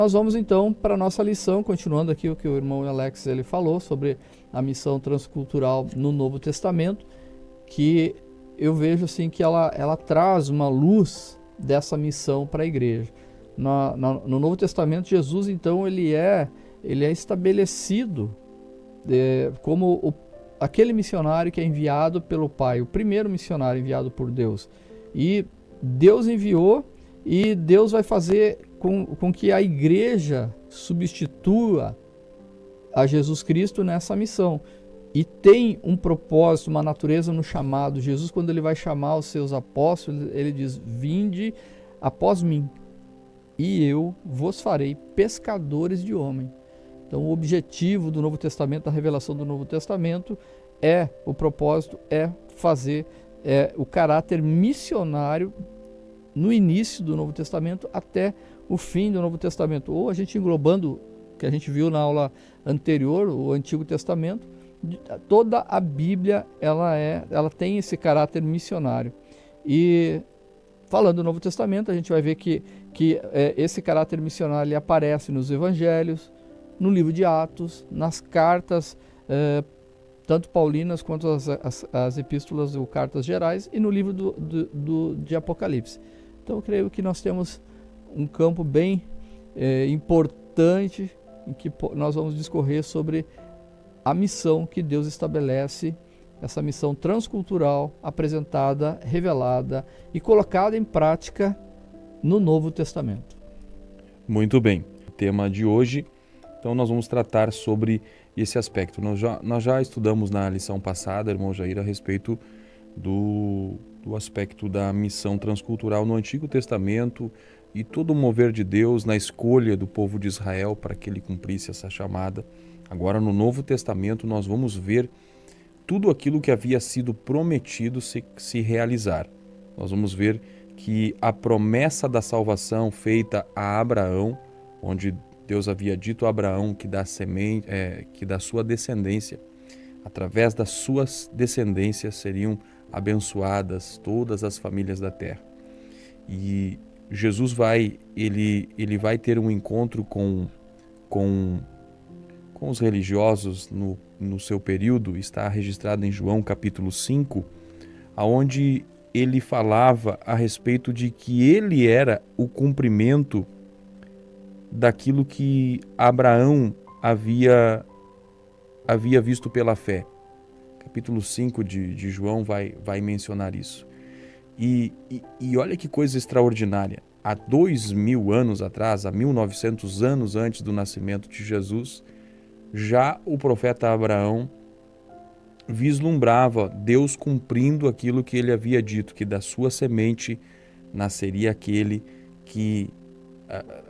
Nós vamos então para a nossa lição, continuando aqui o que o irmão Alex ele falou sobre a missão transcultural no Novo Testamento, que eu vejo assim que ela traz uma luz dessa missão para a igreja. No Novo Testamento, Jesus então ele é estabelecido como aquele missionário que é enviado pelo Pai, o primeiro missionário enviado por Deus. E Deus enviou, e Deus vai fazer com que a igreja substitua a Jesus Cristo nessa missão. E tem um propósito, uma natureza no chamado. Jesus, quando ele vai chamar os seus apóstolos, ele diz: vinde após mim, e eu vos farei pescadores de homem. Então o objetivo do Novo Testamento, da revelação do Novo Testamento, o propósito é fazer o caráter missionário no início do Novo Testamento até o fim do Novo Testamento. Ou a gente englobando, que a gente viu na aula anterior, o Antigo Testamento, toda a Bíblia ela tem esse caráter missionário. E falando do Novo Testamento, a gente vai ver que esse caráter missionário ele aparece nos Evangelhos, no livro de Atos, nas cartas, tanto paulinas quanto as epístolas ou cartas gerais, e no livro de Apocalipse. Então eu creio que nós temos um campo bem importante em que nós vamos discorrer sobre a missão que Deus estabelece, essa missão transcultural apresentada, revelada e colocada em prática no Novo Testamento. Muito bem. O tema de hoje, então nós vamos tratar sobre esse aspecto. Nós já estudamos na lição passada, irmão Jair, a respeito do aspecto da missão transcultural no Antigo Testamento e todo o mover de Deus na escolha do povo de Israel para que ele cumprisse essa chamada. Agora, no Novo Testamento, nós vamos ver tudo aquilo que havia sido prometido se realizar. Nós vamos ver que a promessa da salvação feita a Abraão, onde Deus havia dito a Abraão que da sua descendência, através das suas descendências seriam abençoadas todas as famílias da terra. E Jesus vai ter um encontro com os religiosos no seu período, está registrado em João capítulo 5, onde ele falava a respeito de que ele era o cumprimento daquilo que Abraão havia visto pela fé. Capítulo 5 de João vai mencionar isso. E olha que coisa extraordinária. Há 2000 anos atrás, há 1900 anos antes do nascimento de Jesus, já o profeta Abraão vislumbrava Deus cumprindo aquilo que ele havia dito, que da sua semente nasceria aquele que,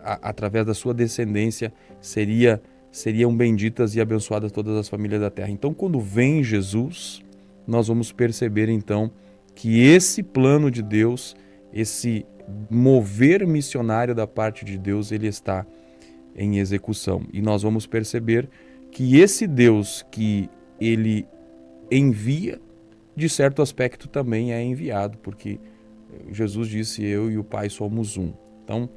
através da sua descendência, seriam benditas e abençoadas todas as famílias da terra. Então, quando vem Jesus, nós vamos perceber então que esse plano de Deus, esse mover missionário da parte de Deus, ele está em execução. E nós vamos perceber que esse Deus que ele envia, de certo aspecto também é enviado, porque Jesus disse: eu e o Pai somos um. Então,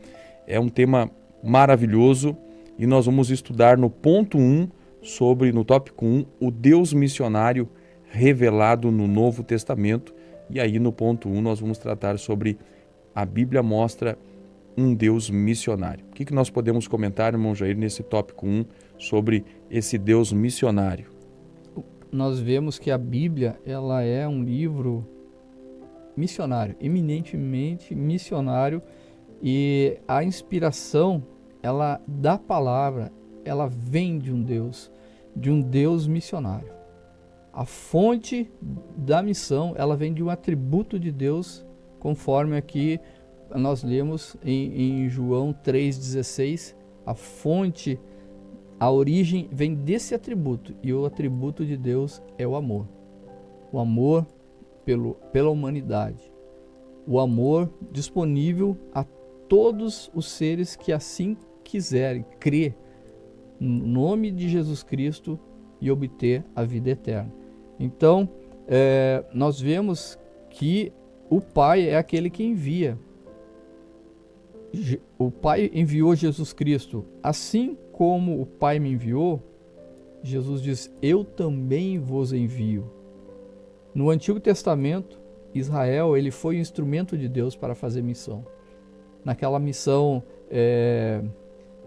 é um tema maravilhoso e nós vamos estudar no ponto 1, no tópico 1, o Deus missionário revelado no Novo Testamento. E aí no ponto 1 nós vamos tratar sobre a Bíblia mostra um Deus missionário. O que nós podemos comentar, irmão Jair, nesse tópico 1 sobre esse Deus missionário? Nós vemos que a Bíblia ela é um livro missionário, eminentemente missionário, e a inspiração da palavra ela vem de um Deus missionário. A fonte da missão ela vem de um atributo de Deus, conforme aqui nós lemos em João 3,16, a origem vem desse atributo, e o atributo de Deus é o amor. O amor pela humanidade. O amor disponível a todos os seres que assim quiserem crer no nome de Jesus Cristo e obter a vida eterna. Então, nós vemos que o Pai é aquele que envia. o Pai enviou Jesus Cristo, assim como o Pai me enviou, Jesus diz: eu também vos envio. No Antigo Testamento, Israel ele foi um instrumento de Deus para fazer missão. Naquela missão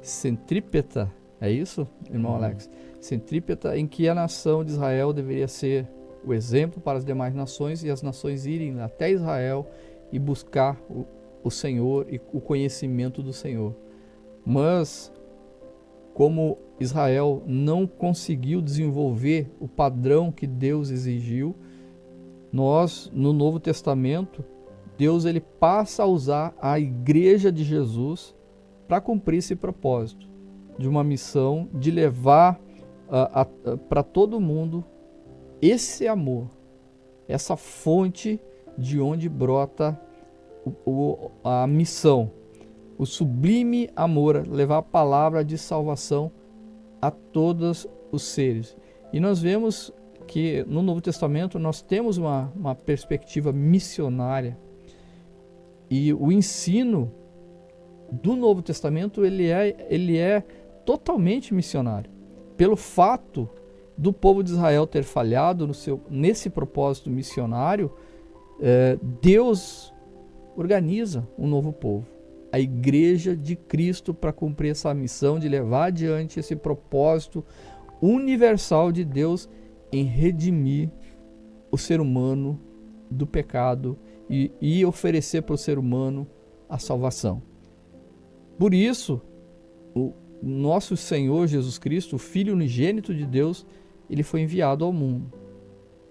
centrípeta, é isso, irmão Alex? Centrípeta, em que a nação de Israel deveria ser o exemplo para as demais nações e as nações irem até Israel e buscar o Senhor e o conhecimento do Senhor. Mas, como Israel não conseguiu desenvolver o padrão que Deus exigiu, nós, no Novo Testamento, Deus ele passa a usar a igreja de Jesus para cumprir esse propósito de uma missão de levar para todo mundo esse amor, essa fonte de onde brota a missão, o sublime amor, levar a palavra de salvação a todos os seres. E nós vemos que no Novo Testamento nós temos uma perspectiva missionária, e o ensino do Novo Testamento ele é totalmente missionário. Pelo fato do povo de Israel ter falhado nesse propósito missionário, Deus organiza um novo povo, a igreja de Cristo, para cumprir essa missão de levar adiante esse propósito universal de Deus em redimir o ser humano do pecado e oferecer para o ser humano a salvação. Por isso, o nosso Senhor Jesus Cristo, o Filho unigênito de Deus, ele foi enviado ao mundo,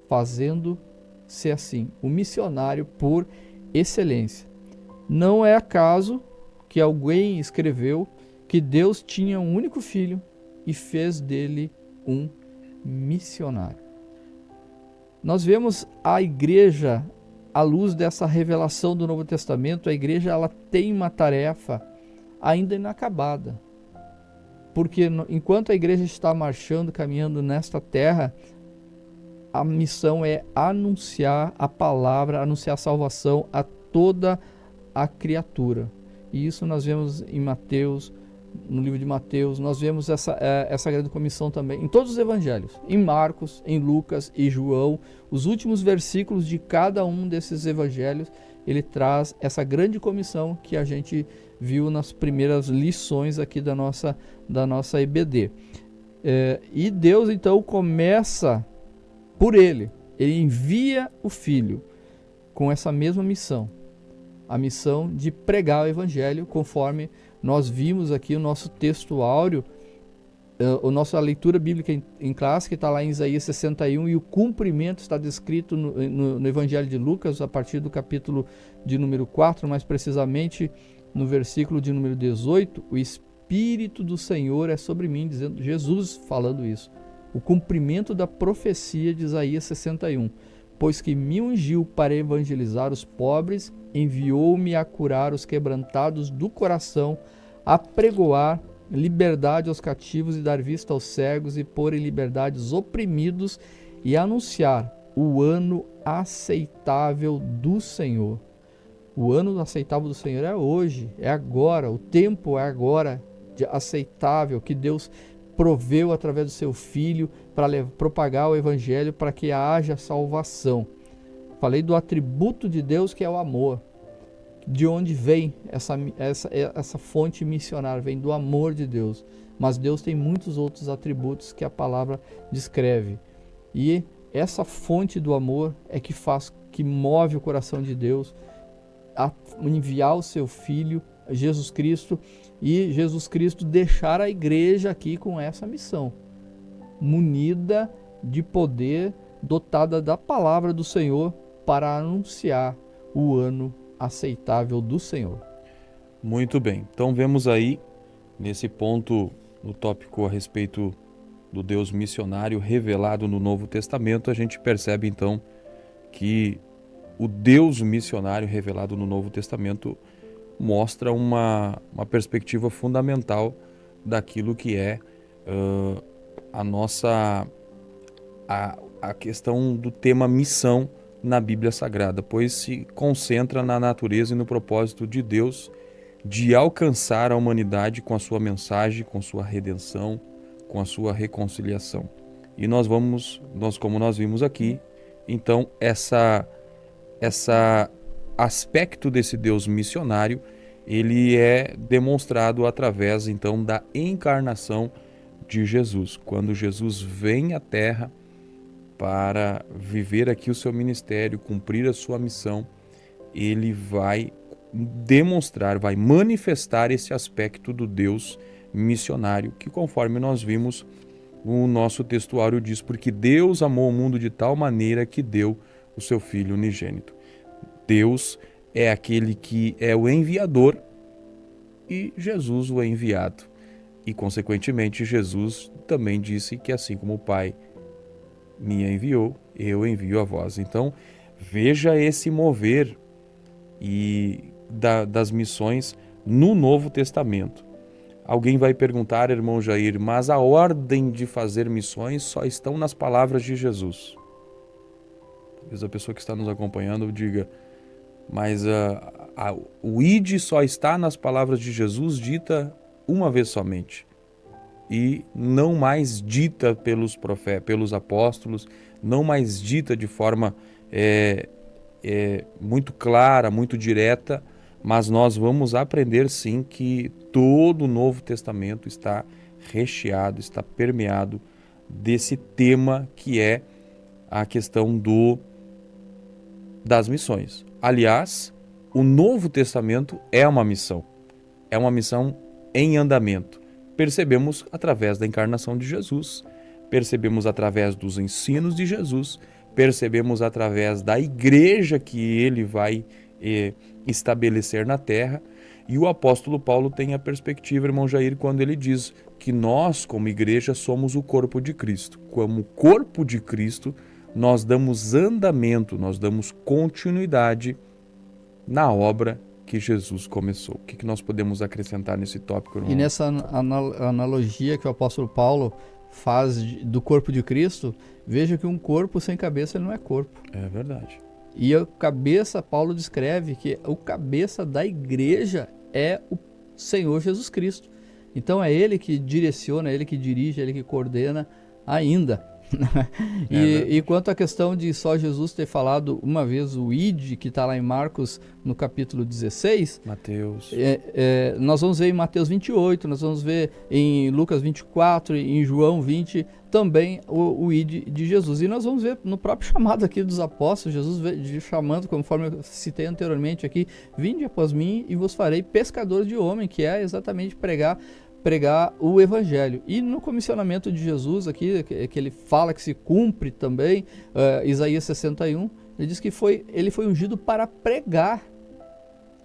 fazendo-se assim, o missionário por excelência. Não é acaso que alguém escreveu que Deus tinha um único filho e fez dele um missionário. Nós vemos a igreja, à luz dessa revelação do Novo Testamento, a igreja ela tem uma tarefa ainda inacabada. Porque enquanto a igreja está marchando, caminhando nesta terra, a missão é anunciar a palavra, anunciar a salvação a toda a criatura. E isso nós vemos em Mateus, no livro de Mateus, nós vemos essa grande comissão também em todos os evangelhos, em Marcos, em Lucas e João. Os últimos versículos de cada um desses evangelhos, ele traz essa grande comissão que a gente viu nas primeiras lições aqui da nossa EBD. E Deus então começa por ele envia o Filho com essa mesma missão, a missão de pregar o evangelho, conforme nós vimos aqui o nosso texto áureo, a nossa leitura bíblica em classe, que está lá em Isaías 61, e o cumprimento está descrito no Evangelho de Lucas, a partir do capítulo de número 4, mais precisamente no versículo de número 18, o Espírito do Senhor é sobre mim, dizendo, Jesus falando isso, o cumprimento da profecia de Isaías 61, pois que me ungiu para evangelizar os pobres, enviou-me a curar os quebrantados do coração, a pregoar liberdade aos cativos e dar vista aos cegos e pôr em liberdade os oprimidos e anunciar o ano aceitável do Senhor. O ano aceitável do Senhor é hoje, é agora, o tempo é agora aceitável que Deus proveu através do seu Filho para propagar o Evangelho, para que haja salvação. Falei do atributo de Deus, que é o amor. De onde vem essa fonte missionária? Vem do amor de Deus. Mas Deus tem muitos outros atributos que a palavra descreve. E essa fonte do amor é que move o coração de Deus a enviar o seu Filho, Jesus Cristo, e Jesus Cristo deixar a igreja aqui com essa missão, munida de poder, dotada da palavra do Senhor para anunciar o ano aceitável do Senhor. Muito bem, então vemos aí nesse ponto, no tópico a respeito do Deus missionário revelado no Novo Testamento, a gente percebe então que o Deus missionário revelado no Novo Testamento mostra uma perspectiva fundamental daquilo que é a questão do tema missão na Bíblia Sagrada, pois se concentra na natureza e no propósito de Deus de alcançar a humanidade com a sua mensagem, com sua redenção, com a sua reconciliação. E como nós vimos aqui, então essa aspecto desse Deus missionário, ele é demonstrado através então da encarnação de Jesus. Quando Jesus vem à Terra para viver aqui o seu ministério, cumprir a sua missão, ele vai demonstrar, vai manifestar esse aspecto do Deus missionário, que conforme nós vimos, o nosso textuário diz, porque Deus amou o mundo de tal maneira que deu o seu Filho unigênito. Deus é aquele que é o enviador e Jesus o enviado. E, consequentemente, Jesus também disse que assim como o Pai me enviou, eu envio a vós. Então, veja esse mover das missões no Novo Testamento. Alguém vai perguntar, irmão Jair, mas a ordem de fazer missões só estão nas palavras de Jesus. Talvez a pessoa que está nos acompanhando diga, mas o ide só está nas palavras de Jesus dita uma vez somente. E não mais dita pelos profetas, pelos apóstolos, não mais dita de forma muito clara, muito direta, mas nós vamos aprender sim que todo o Novo Testamento está recheado, está permeado desse tema que é a questão das missões. Aliás, o Novo Testamento é uma missão em andamento. Percebemos através da encarnação de Jesus, percebemos através dos ensinos de Jesus, percebemos através da igreja que ele vai estabelecer na terra, e o apóstolo Paulo tem a perspectiva, irmão Jair, quando ele diz que nós, como igreja, somos o corpo de Cristo. Como corpo de Cristo, nós damos andamento, nós damos continuidade na obra que Jesus começou. O que nós podemos acrescentar nesse tópico, irmão? E nessa analogia que o apóstolo Paulo faz do corpo de Cristo, veja que um corpo sem cabeça não é corpo. É verdade. E a cabeça, Paulo descreve que o cabeça da igreja é o Senhor Jesus Cristo. Então é ele que direciona, é ele que dirige, é ele que coordena ainda. E quanto à questão de só Jesus ter falado uma vez o ide, que está lá em Marcos no capítulo 16, Mateus. Nós vamos ver em Mateus 28, nós vamos ver em Lucas 24, em João 20 também o ide de Jesus. E nós vamos ver no próprio chamado aqui dos apóstolos, Jesus chamando, conforme eu citei anteriormente aqui, vinde após mim e vos farei pescadores de homem, que é exatamente pregar o evangelho. E no comissionamento de Jesus aqui, que ele fala que se cumpre também, Isaías 61, ele diz que ele foi ungido para pregar.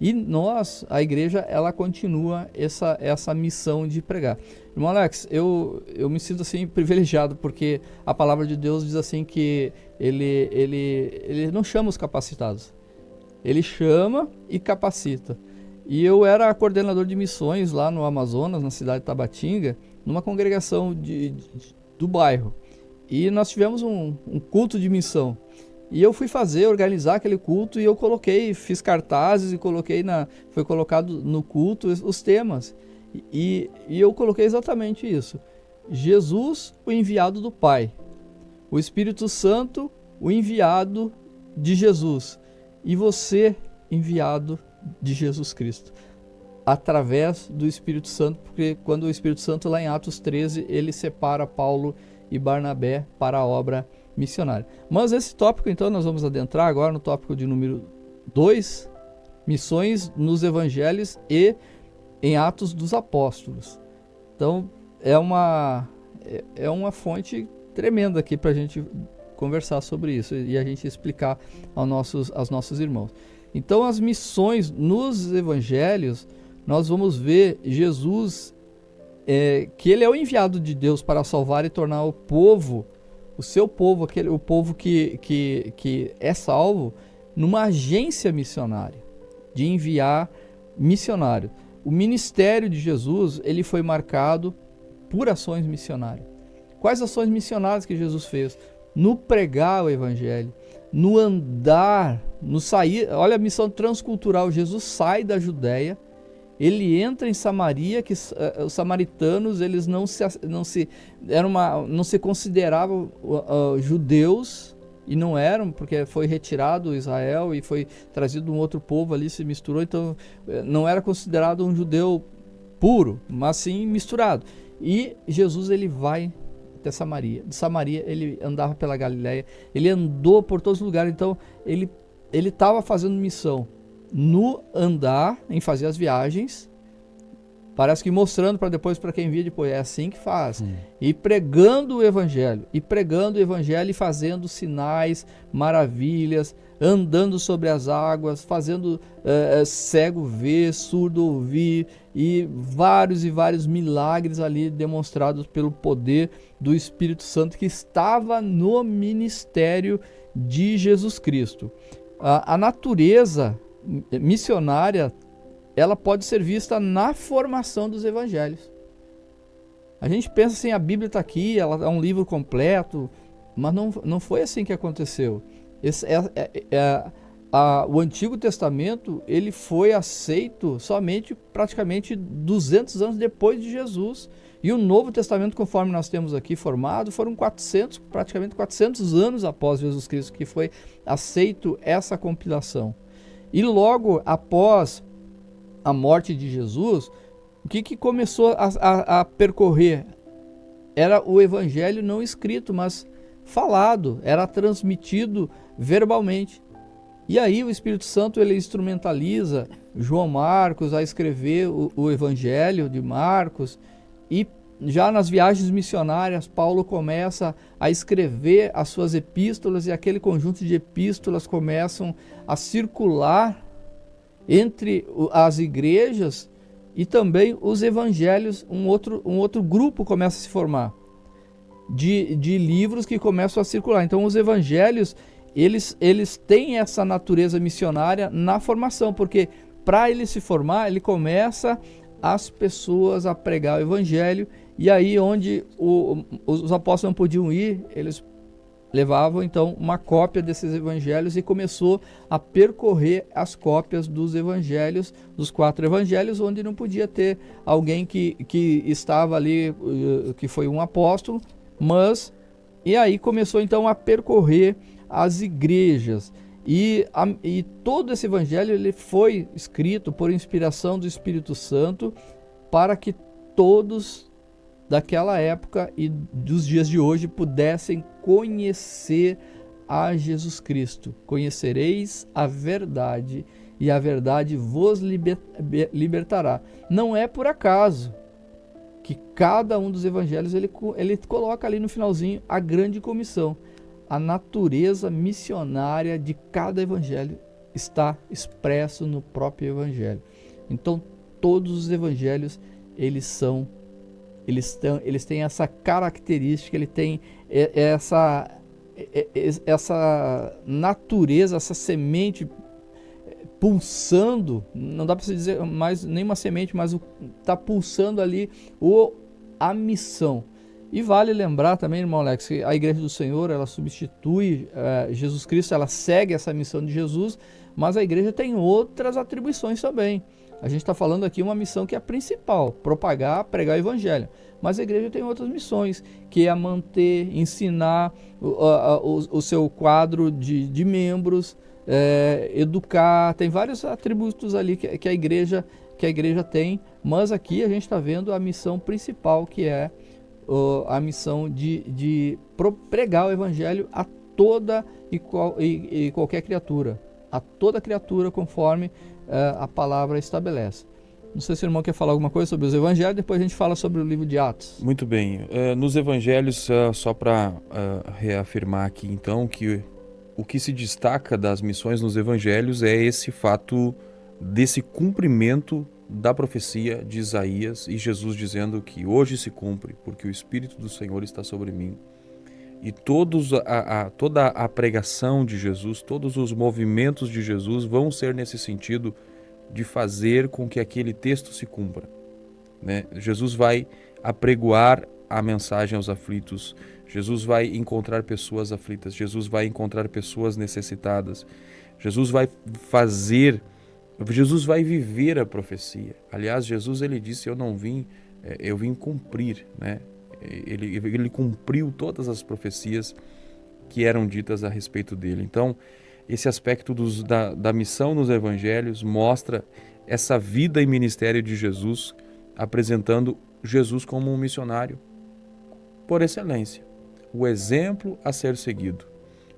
E nós, a igreja, ela continua essa missão de pregar. Irmão Alex, eu me sinto assim privilegiado, porque a palavra de Deus diz assim que ele não chama os capacitados, ele chama e capacita. E eu era coordenador de missões lá no Amazonas, na cidade de Tabatinga, numa congregação do bairro. E nós tivemos um culto de missão. E eu fui organizar aquele culto, e eu fiz cartazes e foi colocado no culto os temas. E eu coloquei exatamente isso. Jesus, o enviado do Pai. O Espírito Santo, o enviado de Jesus. E você, enviado de Jesus Cristo, através do Espírito Santo, porque quando o Espírito Santo, lá em Atos 13, ele separa Paulo e Barnabé para a obra missionária. Mas esse tópico, então, nós vamos adentrar agora no tópico de número 2, missões nos evangelhos e em Atos dos Apóstolos. Então, é uma fonte tremenda aqui para a gente conversar sobre isso e a gente explicar aos nossos irmãos. Então, as missões nos evangelhos, nós vamos ver Jesus, que ele é o enviado de Deus para salvar e tornar o povo, o seu povo, o povo que é salvo, numa agência missionária, de enviar missionário. O ministério de Jesus, ele foi marcado por ações missionárias. Quais ações missionárias que Jesus fez? No pregar o evangelho, no andar, no sair. Olha a missão transcultural. Jesus sai da Judéia, ele entra em Samaria, que os samaritanos eles não se consideravam judeus, e não eram, porque foi retirado Israel e foi trazido um outro povo ali, se misturou, então não era considerado um judeu puro, mas sim misturado. E Jesus ele vai até Samaria. De Samaria ele andava pela Galileia, ele andou por todos os lugares, então ele estava fazendo missão no andar, em fazer as viagens, parece que mostrando para depois, para quem via depois, é assim que faz. E pregando o evangelho, e fazendo sinais, maravilhas, andando sobre as águas, fazendo cego ver, surdo ouvir, e vários milagres ali demonstrados pelo poder do Espírito Santo que estava no ministério de Jesus Cristo. A natureza missionária, ela pode ser vista na formação dos evangelhos. A gente pensa assim, a Bíblia está aqui, ela é um livro completo, mas não foi assim que aconteceu. O Antigo Testamento ele foi aceito somente praticamente 200 anos depois de Jesus. E o Novo Testamento, conforme nós temos aqui formado, foram praticamente 400 anos após Jesus Cristo que foi aceito essa compilação. E logo após a morte de Jesus, o que começou a percorrer? Era o evangelho não escrito, mas falado, era transmitido verbalmente. E aí o Espírito Santo ele instrumentaliza João Marcos a escrever o evangelho de Marcos, e já nas viagens missionárias Paulo começa a escrever as suas epístolas, e aquele conjunto de epístolas começam a circular entre as igrejas, e também os evangelhos, um outro grupo começa a se formar de livros que começam a circular. Então os evangelhos eles têm essa natureza missionária na formação, porque para ele se formar, ele começa as pessoas a pregar o evangelho, e aí onde os apóstolos não podiam ir, eles levavam então uma cópia desses evangelhos, e começou a percorrer as cópias dos evangelhos, dos 4 evangelhos, onde não podia ter alguém que estava ali, que foi um apóstolo, e aí começou então a percorrer as igrejas, e todo esse evangelho ele foi escrito por inspiração do Espírito Santo, para que todos daquela época e dos dias de hoje pudessem conhecer a Jesus Cristo. Conhecereis a verdade, e a verdade vos libertará. Não é por acaso que cada um dos evangelhos ele coloca ali no finalzinho a grande comissão. A natureza missionária de cada evangelho está expresso no próprio evangelho. Então todos os evangelhos eles têm essa característica, ele tem essa natureza, essa semente pulsando. Não dá para se dizer mais nem uma semente, mas está pulsando ali a missão. E vale lembrar também, irmão Alex, que a Igreja do Senhor, ela substitui Jesus Cristo, ela segue essa missão de Jesus, mas a igreja tem outras atribuições também. A gente está falando aqui uma missão que é a principal, propagar, pregar o evangelho. Mas a igreja tem outras missões, que é manter, ensinar o seu quadro de membros, educar, tem vários atributos ali que a igreja tem, mas aqui a gente está vendo a missão principal, que é a missão de pregar o evangelho a toda e qualquer criatura, a toda criatura, conforme a palavra estabelece. Não sei se o irmão quer falar alguma coisa sobre os evangelhos, depois a gente fala sobre o livro de Atos. Muito bem. Nos evangelhos, só para reafirmar aqui então, que o que se destaca das missões nos evangelhos é esse fato desse cumprimento da profecia de Isaías, e Jesus dizendo que hoje se cumpre, porque o Espírito do Senhor está sobre mim. E toda a pregação de Jesus, todos os movimentos de Jesus vão ser nesse sentido de fazer com que aquele texto se cumpra, né? Jesus vai apregoar a mensagem aos aflitos, Jesus vai encontrar pessoas aflitas, Jesus vai encontrar pessoas necessitadas, Jesus vai fazer Jesus vai viver a profecia. Aliás, Jesus ele disse, eu vim cumprir, né? Ele cumpriu todas as profecias que eram ditas a respeito dele. Então, esse aspecto da missão nos evangelhos mostra essa vida e ministério de Jesus, apresentando Jesus como um missionário por excelência, o exemplo a ser seguido.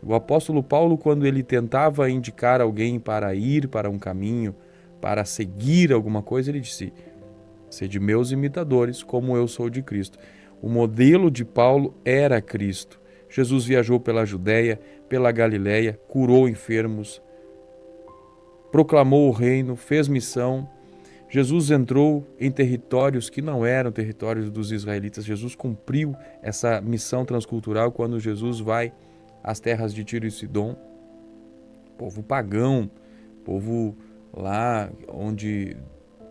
O apóstolo Paulo, quando ele tentava indicar alguém para ir para um caminho, para seguir alguma coisa, ele disse: sede meus imitadores, como eu sou de Cristo. O modelo de Paulo era Cristo. Jesus viajou pela Judéia, pela Galiléia, curou enfermos, proclamou o reino, fez missão. Jesus entrou em territórios que não eram territórios dos israelitas. Jesus cumpriu essa missão transcultural quando Jesus vai às terras de Tiro e Sidom, povo pagão, povo lá onde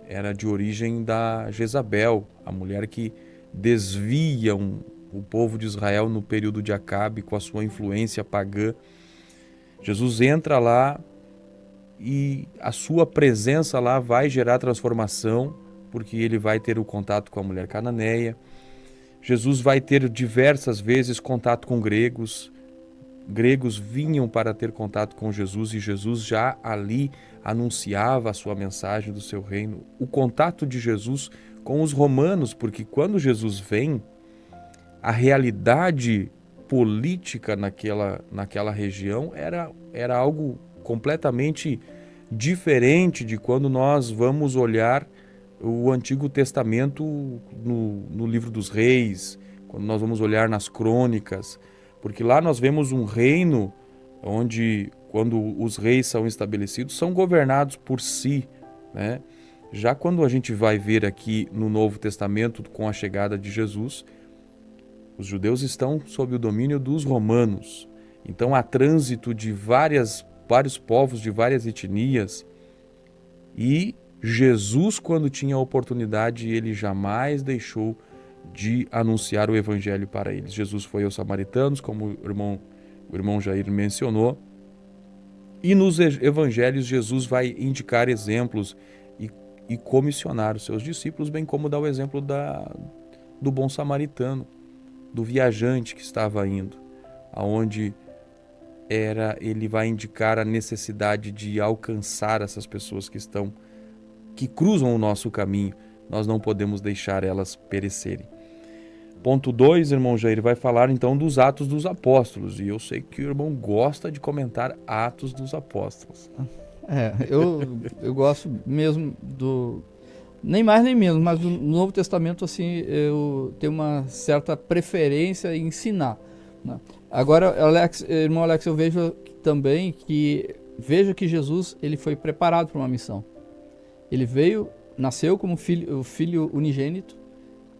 era de origem da Jezabel, a mulher que desvia o povo de Israel no período de Acabe com a sua influência pagã. Jesus entra lá e a sua presença lá vai gerar transformação, porque ele vai ter o contato com a mulher cananeia. Jesus vai ter diversas vezes contato com gregos. Gregos vinham para ter contato com Jesus e Jesus já ali anunciava a sua mensagem do seu reino. O contato de Jesus com os romanos, porque quando Jesus vem, a realidade política naquela região era algo completamente diferente de quando nós vamos olhar o Antigo Testamento no livro dos Reis, quando nós vamos olhar nas crônicas, porque lá nós vemos um reino onde, quando os reis são estabelecidos, são governados por si, né? Já quando a gente vai ver aqui no Novo Testamento, com a chegada de Jesus, os judeus estão sob o domínio dos romanos. Então há trânsito de vários povos, de várias etnias. E Jesus, quando tinha a oportunidade, ele jamais deixou de anunciar o evangelho para eles. Jesus foi aos samaritanos, como o irmão Jair mencionou. E nos evangelhos Jesus vai indicar exemplos e comissionar os seus discípulos, bem como dar o exemplo do bom samaritano, do viajante que estava indo, aonde ele vai indicar a necessidade de alcançar essas pessoas que cruzam o nosso caminho. Nós não podemos deixar elas perecerem. Ponto 2, irmão Jair, vai falar então dos Atos dos Apóstolos, e eu sei que o irmão gosta de comentar Atos dos Apóstolos. Eu gosto mesmo nem mais nem menos, mas no Novo Testamento, assim, eu tenho uma certa preferência em ensinar, né? Agora, irmão Alex, eu vejo também que Jesus ele foi preparado para uma missão. Ele nasceu como o filho unigênito,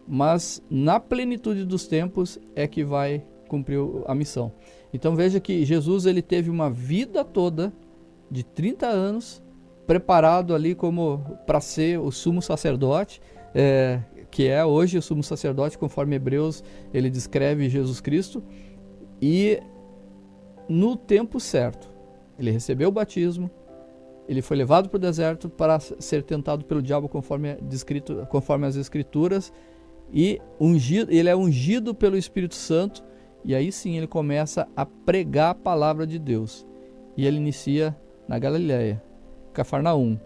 mas na plenitude dos tempos é que vai cumprir a missão. Então veja que Jesus ele teve uma vida toda de 30 anos preparado ali como para ser o sumo sacerdote, que é hoje o sumo sacerdote, conforme Hebreus ele descreve Jesus Cristo, e no tempo certo ele recebeu o batismo, ele foi levado para o deserto para ser tentado pelo diabo conforme as Escrituras, e ele é ungido pelo Espírito Santo, e aí sim ele começa a pregar a palavra de Deus, e ele inicia na Galiléia, Cafarnaum,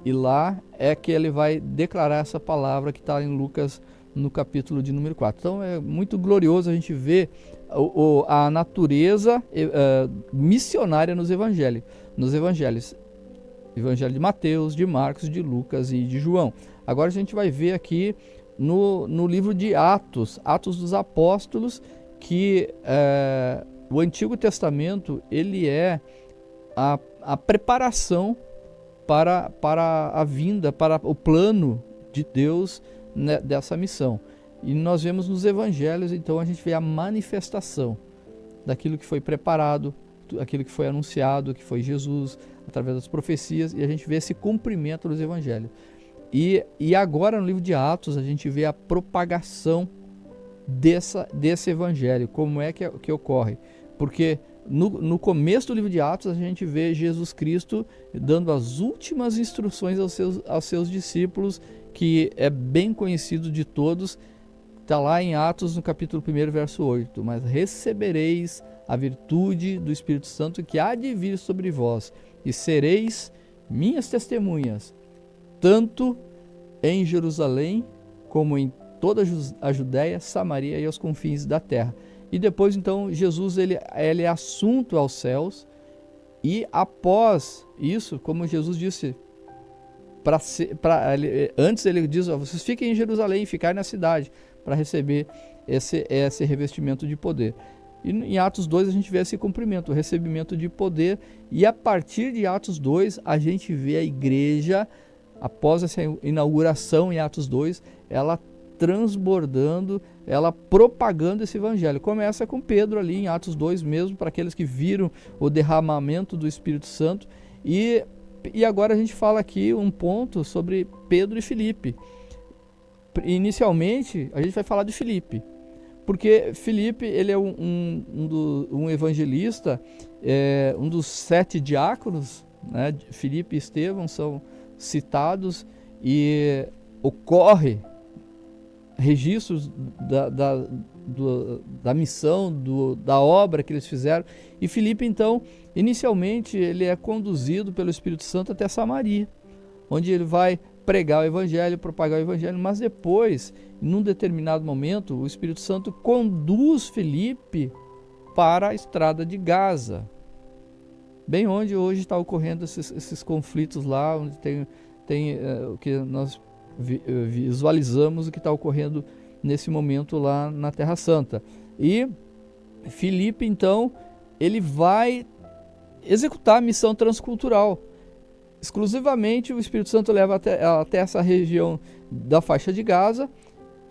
e lá é que ele vai declarar essa palavra que está em Lucas no capítulo de número 4. Então é muito glorioso a gente ver a natureza missionária nos evangelhos. Evangelho de Mateus, de Marcos, de Lucas e de João. Agora a gente vai ver aqui no livro de Atos dos Apóstolos, que o Antigo Testamento ele é a preparação para a vinda, para o plano de Deus, né, dessa missão. E nós vemos nos evangelhos, então a gente vê a manifestação daquilo que foi preparado, aquilo que foi anunciado, que foi Jesus, através das profecias, e a gente vê esse cumprimento dos evangelhos. E agora no livro de Atos a gente vê a propagação desse evangelho, como é que ocorre. Porque no começo do livro de Atos, a gente vê Jesus Cristo dando as últimas instruções aos seus discípulos, que é bem conhecido de todos. Está lá em Atos, no capítulo 1, verso 8. Mas recebereis a virtude do Espírito Santo que há de vir sobre vós, e sereis minhas testemunhas, tanto em Jerusalém, como em toda a Judéia, Samaria e aos confins da terra. E depois, então, Jesus ele é assunto aos céus, e após isso, como Jesus disse, antes ele diz, vocês fiquem em Jerusalém, ficarem na cidade, para receber esse revestimento de poder. E em Atos 2 a gente vê esse cumprimento, o recebimento de poder, e a partir de Atos 2 a gente vê a igreja, após essa inauguração em Atos 2, ela transbordando, ela propagando esse evangelho. Começa com Pedro ali em Atos 2 mesmo, para aqueles que viram o derramamento do Espírito Santo, e agora a gente fala aqui um ponto sobre Pedro e Filipe. Inicialmente a gente vai falar de Filipe, porque Filipe ele é um evangelista, um dos 7 diáconos, né? Filipe e Estevão são citados, e ocorre registros da missão, da obra que eles fizeram. E Filipe, então, inicialmente ele é conduzido pelo Espírito Santo até Samaria, onde ele vai pregar o evangelho, propagar o evangelho, mas depois, num determinado momento, o Espírito Santo conduz Filipe para a estrada de Gaza, bem onde hoje está ocorrendo esses conflitos lá, onde tem o que nós visualizamos, o que está ocorrendo nesse momento lá na Terra Santa. E Filipe, então, ele vai executar a missão transcultural. Exclusivamente o Espírito Santo leva até essa região da faixa de Gaza,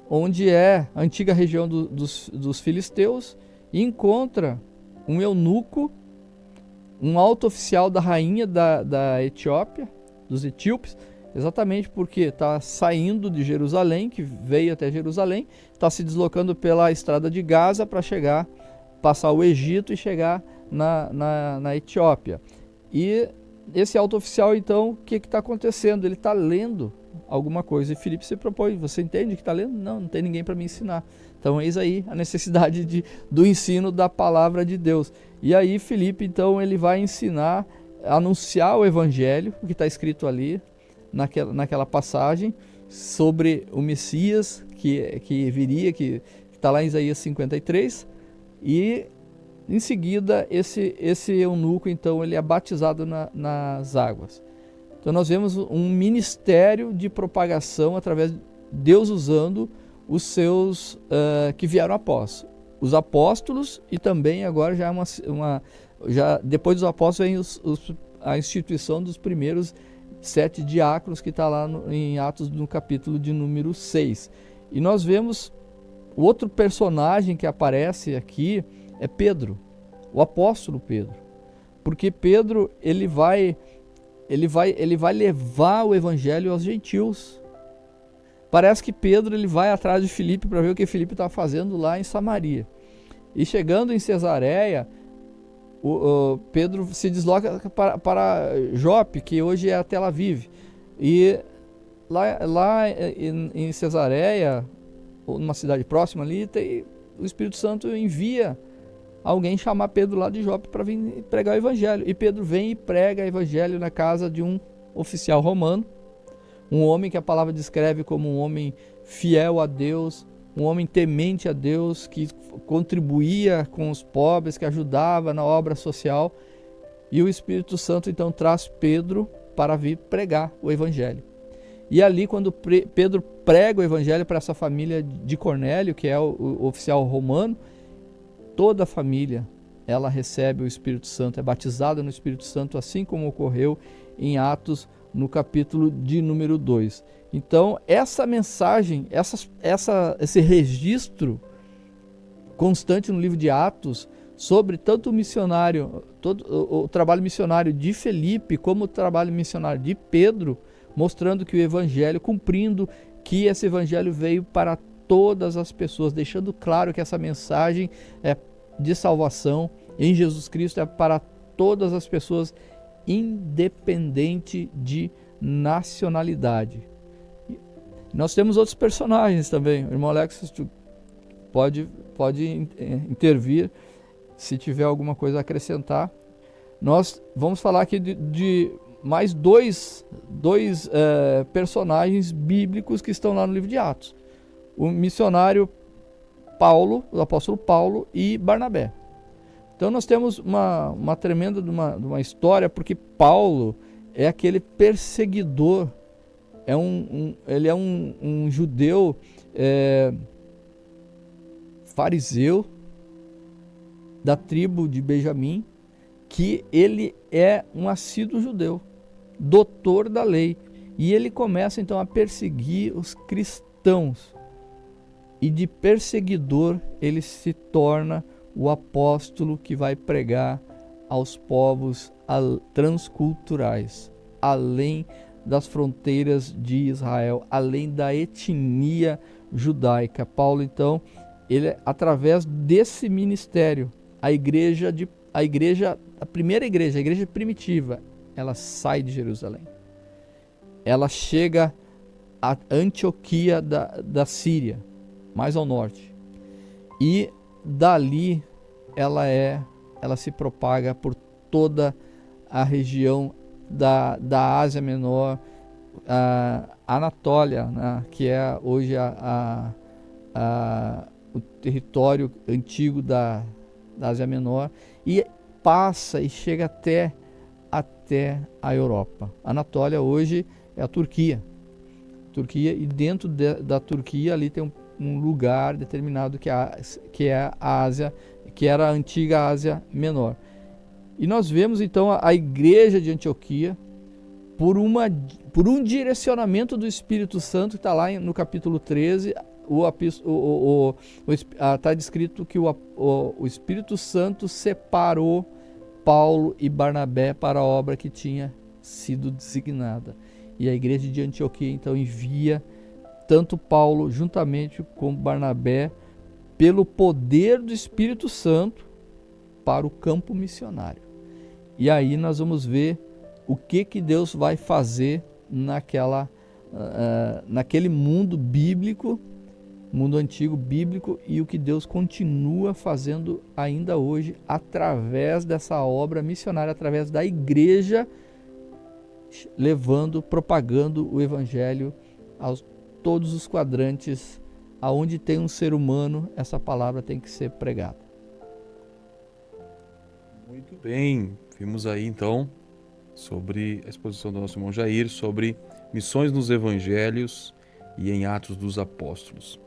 onde é a antiga região dos filisteus, e encontra um eunuco, um alto oficial da rainha da Etiópia, dos etíopes, exatamente porque está saindo de Jerusalém, que veio até Jerusalém, está se deslocando pela estrada de Gaza para passar o Egito e chegar na Etiópia. E esse alto oficial, então, o que está acontecendo? Ele está lendo alguma coisa, e Filipe se propõe: você entende o que está lendo? Não tem ninguém para me ensinar. Então eis aí a necessidade do ensino da palavra de Deus. E aí Filipe, então, ele vai ensinar, anunciar o evangelho, o que está escrito ali naquela passagem sobre o Messias que viria, que está lá em Isaías 53, e em seguida esse eunuco, então, ele é batizado nas águas. Então nós vemos um ministério de propagação através de Deus usando os seus que vieram após os apóstolos, e também agora já depois dos apóstolos vem a instituição dos primeiros 7 diáconos, que está lá em Atos, no capítulo de número 6. E nós vemos o outro personagem que aparece aqui é Pedro, o apóstolo Pedro, porque Pedro ele vai levar o evangelho aos gentios. Parece que Pedro ele vai atrás de Filipe para ver o que Filipe está fazendo lá em Samaria. E chegando em Cesareia, Pedro se desloca para Jope, que hoje é a Tel Aviv. E lá em Cesareia, ou numa cidade próxima ali, o Espírito Santo envia alguém chamar Pedro lá de Jope para vir pregar o evangelho. E Pedro vem e prega o evangelho na casa de um oficial romano, um homem que a palavra descreve como um homem fiel a Deus, um homem temente a Deus, que contribuía com os pobres, que ajudava na obra social. E o Espírito Santo então traz Pedro para vir pregar o evangelho. E ali, quando Pedro prega o evangelho para essa família de Cornélio, que é o oficial romano, toda a família ela recebe o Espírito Santo, é batizada no Espírito Santo, assim como ocorreu em Atos, no capítulo de número 2. Então, essa mensagem, esse registro constante no livro de Atos sobre tanto o missionário, o trabalho missionário de Filipe, como o trabalho missionário de Pedro, mostrando que o evangelho, cumprindo que esse evangelho veio para todas as pessoas, deixando claro que essa mensagem de salvação em Jesus Cristo é para todas as pessoas, independente de nacionalidade. Nós temos outros personagens também. O irmão Alex pode intervir se tiver alguma coisa a acrescentar. Nós vamos falar aqui de mais dois personagens bíblicos que estão lá no livro de Atos. O missionário Paulo, o apóstolo Paulo e Barnabé. Então nós temos uma tremenda de uma história, porque Paulo é aquele perseguidor, ele é um judeu fariseu da tribo de Benjamim, que ele é um assíduo judeu, doutor da lei, e ele começa então a perseguir os cristãos, e de perseguidor ele se torna o apóstolo que vai pregar aos povos transculturais, além das fronteiras de Israel, além da etnia judaica. Paulo, então, ele, através desse ministério, a primeira igreja, a igreja primitiva, ela sai de Jerusalém. Ela chega a Antioquia da Síria, mais ao norte. E dali ela se propaga por toda a região da Ásia Menor, a Anatólia, né, que é hoje o território antigo da Ásia Menor, e passa e chega até a Europa. A Anatólia hoje é a Turquia, e dentro da Turquia ali tem um lugar determinado que é a Ásia, que era a antiga Ásia Menor. E nós vemos então a igreja de Antioquia, por um direcionamento do Espírito Santo, que está lá no capítulo 13, está descrito que o Espírito Santo separou Paulo e Barnabé para a obra que tinha sido designada. E a igreja de Antioquia então envia tanto Paulo juntamente com Barnabé, pelo poder do Espírito Santo, para o campo missionário. E aí nós vamos ver o que Deus vai fazer naquele mundo bíblico, mundo antigo bíblico, e o que Deus continua fazendo ainda hoje através dessa obra missionária, através da igreja, propagando o evangelho aos todos os quadrantes. Aonde tem um ser humano, essa palavra tem que ser pregada. Muito bem, vimos aí então sobre a exposição do nosso irmão Jair, sobre missões nos evangelhos e em Atos dos Apóstolos.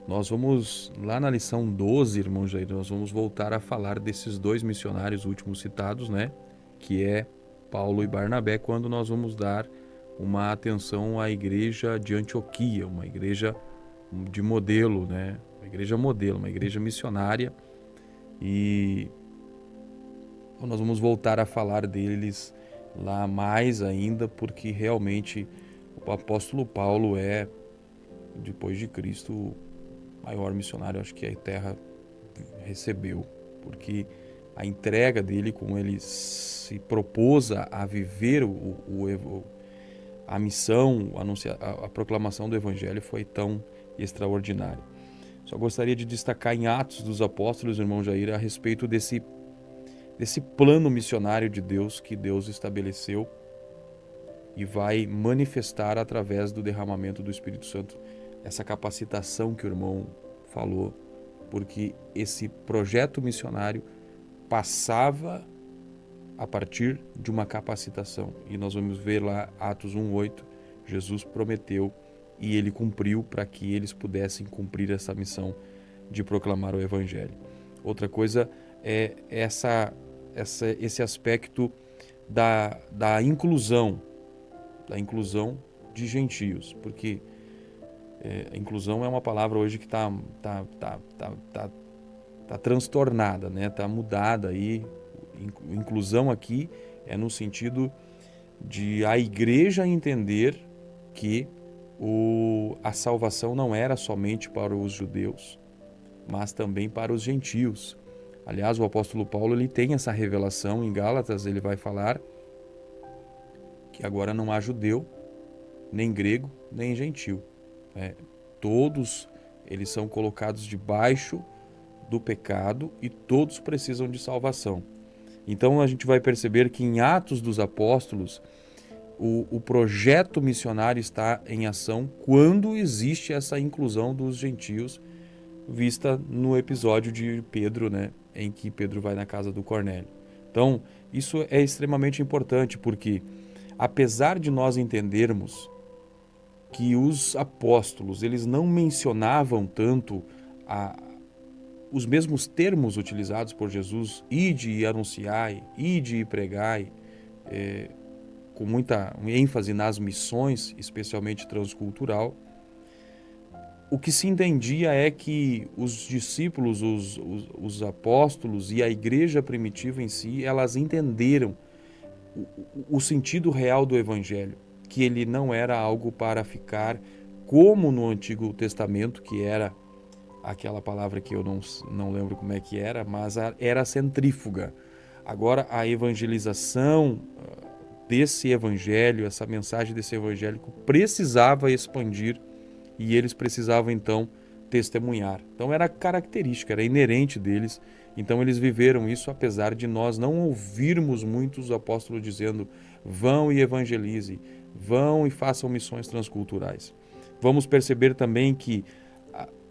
Nós vamos, lá na lição 12, irmão Jair, nós vamos voltar a falar desses dois missionários últimos citados, né? Que é Paulo e Barnabé, quando nós vamos dar uma atenção à igreja de Antioquia, uma igreja de modelo, né? Uma igreja modelo, uma igreja missionária, e nós vamos voltar a falar deles lá mais ainda, porque realmente o apóstolo Paulo é, depois de Cristo, o maior missionário, acho que a terra recebeu, porque a entrega dele, como ele se propôs a viver a missão, a proclamação do evangelho, foi tão extraordinário. Só gostaria de destacar em Atos dos Apóstolos, irmão Jair, a respeito desse plano missionário de Deus, que Deus estabeleceu e vai manifestar através do derramamento do Espírito Santo, essa capacitação que o irmão falou, porque esse projeto missionário passava a partir de uma capacitação, e nós vamos ver lá Atos 1:8, Jesus prometeu e ele cumpriu para que eles pudessem cumprir essa missão de proclamar o evangelho. Outra coisa é esse aspecto da inclusão de gentios, porque a inclusão é uma palavra hoje que está transtornada, né? Está mudada aí. Inclusão aqui é no sentido de a igreja entender que a salvação não era somente para os judeus, mas também para os gentios. Aliás, o apóstolo Paulo ele tem essa revelação em Gálatas, ele vai falar que agora não há judeu, nem grego, nem gentil. Todos eles são colocados debaixo do pecado e todos precisam de salvação. Então a gente vai perceber que em Atos dos Apóstolos o projeto missionário está em ação quando existe essa inclusão dos gentios, vista no episódio de Pedro, né, em que Pedro vai na casa do Cornélio. Então isso é extremamente importante, porque apesar de nós entendermos que os apóstolos eles não mencionavam tanto os mesmos termos utilizados por Jesus, ide e anunciai, ide e pregai, com muita ênfase nas missões, especialmente transcultural, o que se entendia é que os discípulos, os apóstolos e a igreja primitiva em si, elas entenderam o sentido real do evangelho, que ele não era algo para ficar como no Antigo Testamento, que era aquela palavra que eu não lembro como é que era, mas era centrífuga. Agora a evangelização desse evangelho, essa mensagem desse evangélico precisava expandir e eles precisavam então testemunhar. Então era característica, era inerente deles. Então eles viveram isso, apesar de nós não ouvirmos muitos apóstolos dizendo: vão e evangelize, vão e façam missões transculturais. Vamos perceber também que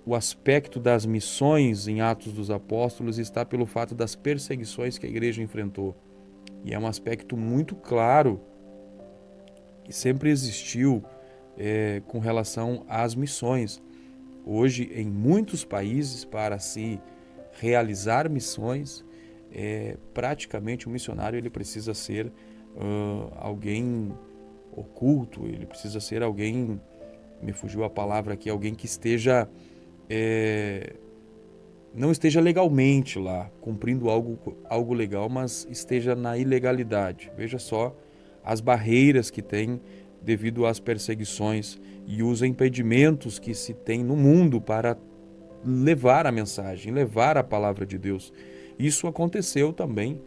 o aspecto das missões em Atos dos Apóstolos está pelo fato das perseguições que a igreja enfrentou. E é um aspecto muito claro que sempre existiu com relação às missões. Hoje, em muitos países, para se realizar missões, praticamente o missionário ele precisa ser alguém oculto, ele precisa ser alguém, me fugiu a palavra aqui, alguém que esteja não esteja legalmente lá, cumprindo algo legal, mas esteja na ilegalidade. Veja só as barreiras que tem devido às perseguições e os impedimentos que se tem no mundo para levar a mensagem, levar a palavra de Deus. Isso aconteceu também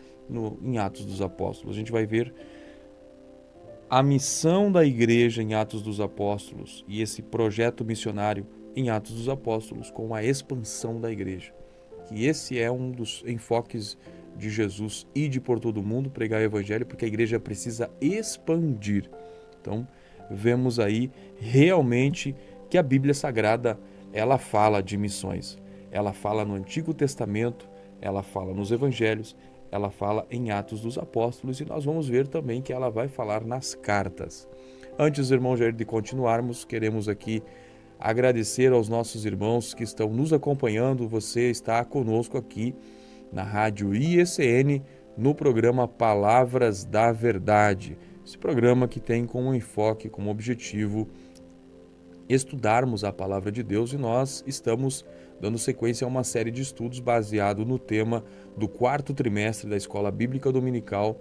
em Atos dos Apóstolos. A gente vai ver a missão da igreja em Atos dos Apóstolos e esse projeto missionário em Atos dos Apóstolos com a expansão da igreja. Que esse é um dos enfoques de Jesus, ide por todo o mundo, pregar o evangelho, porque a igreja precisa expandir. Então, vemos aí realmente que a Bíblia Sagrada, ela fala de missões. Ela fala no Antigo Testamento, ela fala nos Evangelhos, ela fala em Atos dos Apóstolos e nós vamos ver também que ela vai falar nas cartas. Antes, irmão Jair, de continuarmos, queremos aqui agradecer aos nossos irmãos que estão nos acompanhando. Você está conosco aqui na Rádio IECN, no programa Palavras da Verdade. Esse programa que tem como enfoque, como objetivo, estudarmos a Palavra de Deus, e nós estamos dando sequência a uma série de estudos baseado no tema do 4º trimestre da Escola Bíblica Dominical,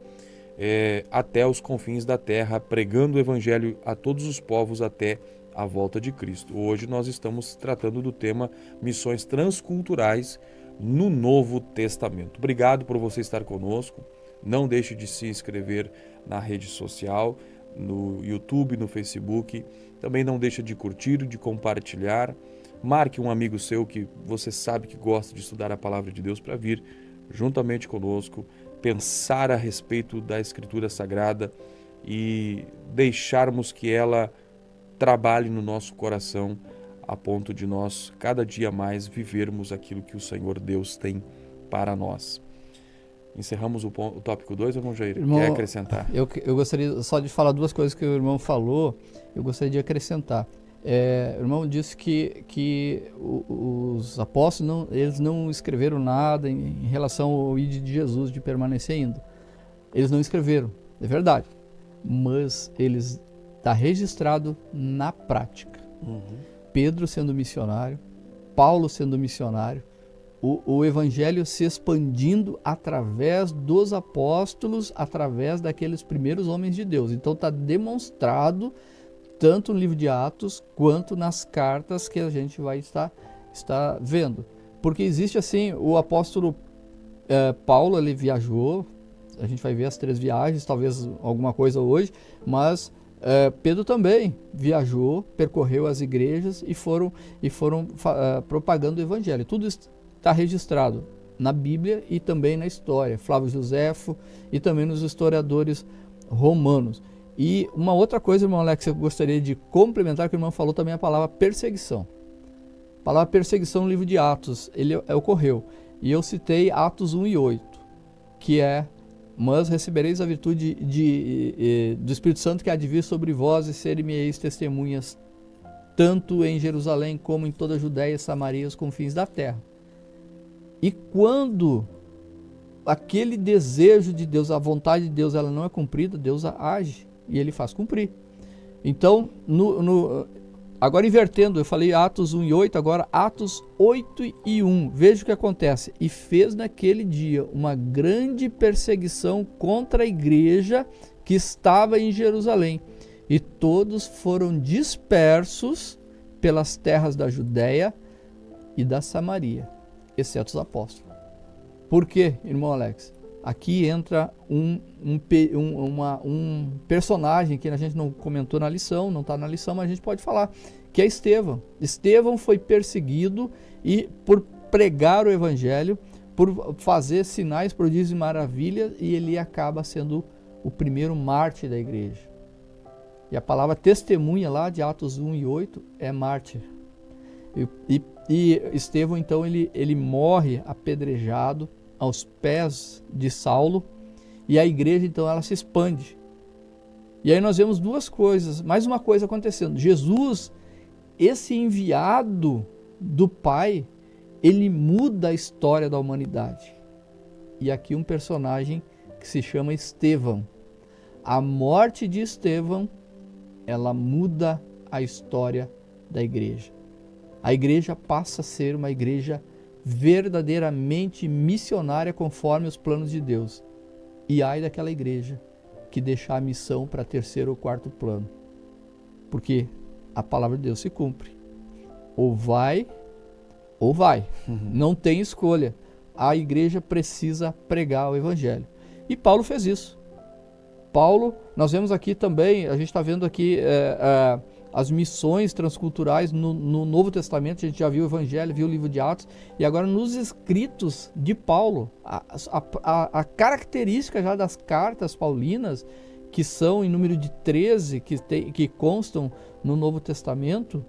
até os confins da terra, pregando o Evangelho a todos os povos até a volta de Cristo. Hoje nós estamos tratando do tema Missões Transculturais no Novo Testamento. Obrigado por você estar conosco. Não deixe de se inscrever na rede social, no YouTube, no Facebook. Também não deixe de curtir, de compartilhar. Marque um amigo seu que você sabe que gosta de estudar a Palavra de Deus para vir juntamente conosco, pensar a respeito da Escritura Sagrada e deixarmos que ela trabalhe no nosso coração a ponto de nós cada dia mais vivermos aquilo que o Senhor Deus tem para nós. Encerramos o tópico 2, irmão Jair? Quer acrescentar? Eu gostaria só de falar duas coisas que o irmão falou, eu gostaria de acrescentar. O irmão disse que os apóstolos eles não escreveram nada em relação ao ide de Jesus, de permanecer indo. Eles não escreveram, é verdade, mas eles está registrado na prática. Pedro sendo missionário, Paulo sendo missionário, o evangelho se expandindo através dos apóstolos, através daqueles primeiros homens de Deus. Então está demonstrado tanto no livro de Atos quanto nas cartas que a gente vai estar vendo. Porque existe assim, o apóstolo Paulo, ele viajou, a gente vai ver as 3 viagens, talvez alguma coisa hoje, mas Pedro também viajou, percorreu as igrejas e foram propagando o evangelho. Tudo está registrado na Bíblia e também na história. Flávio Joséfo e também nos historiadores romanos. E uma outra coisa, irmão Alex, eu gostaria de complementar, que o irmão falou também a palavra perseguição. A palavra perseguição no livro de Atos, ele ocorreu. E eu citei Atos 1 e 8, que é: mas recebereis a virtude do Espírito Santo que há de vir sobre vós, e ser-me-eis testemunhas, tanto em Jerusalém como em toda a Judéia e Samaria, os confins da terra. E quando aquele desejo de Deus, a vontade de Deus, ela não é cumprida, Deus age e ele faz cumprir. Então, agora invertendo, eu falei Atos 1 e 8, agora Atos 8 e 1. Veja o que acontece. E fez naquele dia uma grande perseguição contra a igreja que estava em Jerusalém. E todos foram dispersos pelas terras da Judéia e da Samaria, exceto os apóstolos. Por quê, irmão Alex? Aqui entra um personagem que a gente não comentou na lição, não está na lição, mas a gente pode falar, que é Estevão. Estevão foi perseguido e por pregar o evangelho, por fazer sinais, prodígios e maravilhas, e ele acaba sendo o primeiro mártir da igreja. E a palavra testemunha lá de Atos 1 e 8 é mártir. E Estevão, então, ele morre apedrejado aos pés de Saulo, e a igreja, então, ela se expande. E aí nós vemos 2 coisas, mais uma coisa acontecendo. Jesus, esse enviado do Pai, ele muda a história da humanidade. E aqui um personagem que se chama Estevão. A morte de Estevão, ela muda a história da igreja. A igreja passa a ser uma igreja verdadeiramente missionária conforme os planos de Deus. E ai daquela igreja que deixar a missão para 3º ou 4º plano. Porque a palavra de Deus se cumpre. Ou vai, ou vai. Não tem escolha. A igreja precisa pregar o evangelho. E Paulo fez isso. Paulo, nós vemos aqui também, a gente está vendo aqui as missões transculturais no Novo Testamento. A gente já viu o Evangelho, viu o livro de Atos, e agora nos escritos de Paulo, a característica já das cartas paulinas, que são em número de 13, que constam no Novo Testamento,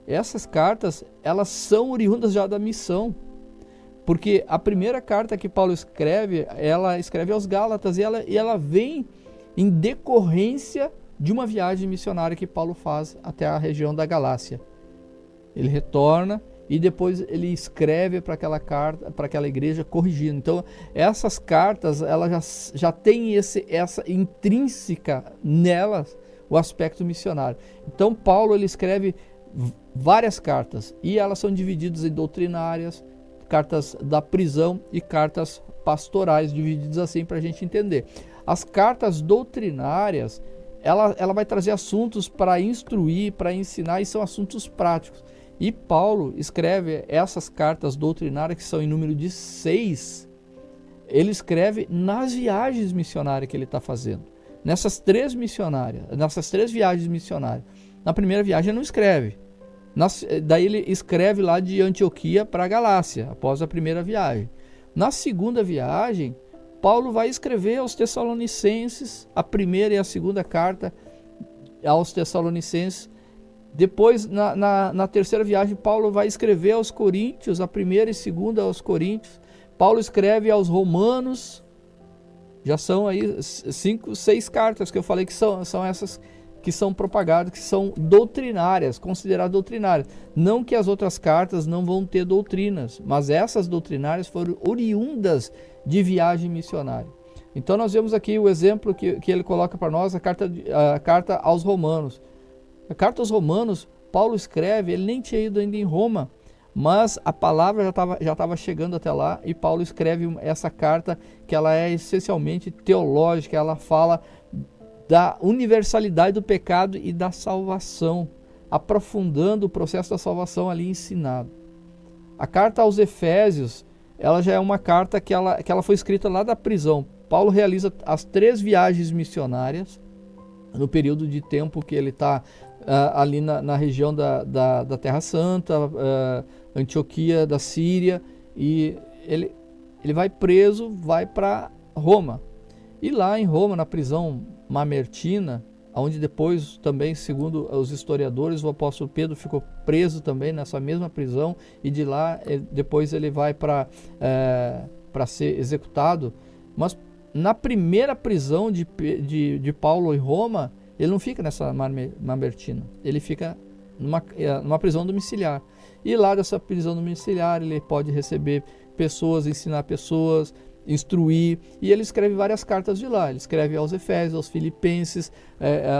essas cartas, elas são oriundas já da missão. Porque a primeira carta que Paulo escreve, ela escreve aos Gálatas, e ela vem em decorrência de uma viagem missionária que Paulo faz até a região da Galácia. Ele retorna e depois ele escreve para aquela carta, para aquela igreja, corrigindo. Então, essas cartas, elas já têm essa intrínseca nelas o aspecto missionário. Então, Paulo, ele escreve várias cartas, e elas são divididas em doutrinárias, cartas da prisão e cartas pastorais, divididas assim para a gente entender. As cartas doutrinárias, ela vai trazer assuntos para instruir, para ensinar, e são assuntos práticos. E Paulo escreve essas cartas doutrinárias, que são em número de 6, ele escreve nas viagens missionárias que ele está fazendo. Nessas 3 viagens missionárias. Na primeira viagem ele não escreve. Daí ele escreve lá de Antioquia para a Galácia, após a primeira viagem. Na segunda viagem, Paulo vai escrever aos Tessalonicenses, a primeira e a segunda carta aos Tessalonicenses. Depois, na terceira viagem, Paulo vai escrever aos Coríntios, a primeira e segunda aos Coríntios. Paulo escreve aos Romanos. Já são aí 5, 6 cartas que eu falei que são essas que são propagadas, que são doutrinárias, consideradas doutrinárias. Não que as outras cartas não vão ter doutrinas, mas essas doutrinárias foram oriundas de viagem missionária. Então nós vemos aqui o exemplo que ele coloca para nós, a carta aos Romanos. A carta aos Romanos, Paulo escreve, ele nem tinha ido ainda em Roma, mas a palavra já estava chegando até lá, e Paulo escreve essa carta, que ela é essencialmente teológica. Ela fala da universalidade do pecado e da salvação, aprofundando o processo da salvação ali ensinado. A carta aos Efésios, ela já é uma carta que ela foi escrita lá da prisão. Paulo realiza as 3 viagens missionárias no período de tempo que ele está ali na região da Terra Santa, Antioquia da Síria, e ele vai preso, vai para Roma. E lá em Roma, na prisão Mamertina, onde depois também, segundo os historiadores, o apóstolo Pedro ficou preso também nessa mesma prisão, e de lá depois ele vai para ser executado. Mas na primeira prisão de Paulo em Roma, ele não fica nessa Mamertina, ele fica numa prisão domiciliar. E lá dessa prisão domiciliar ele pode receber pessoas, ensinar pessoas, instruir, e ele escreve várias cartas de lá. Ele escreve aos Efésios, aos Filipenses,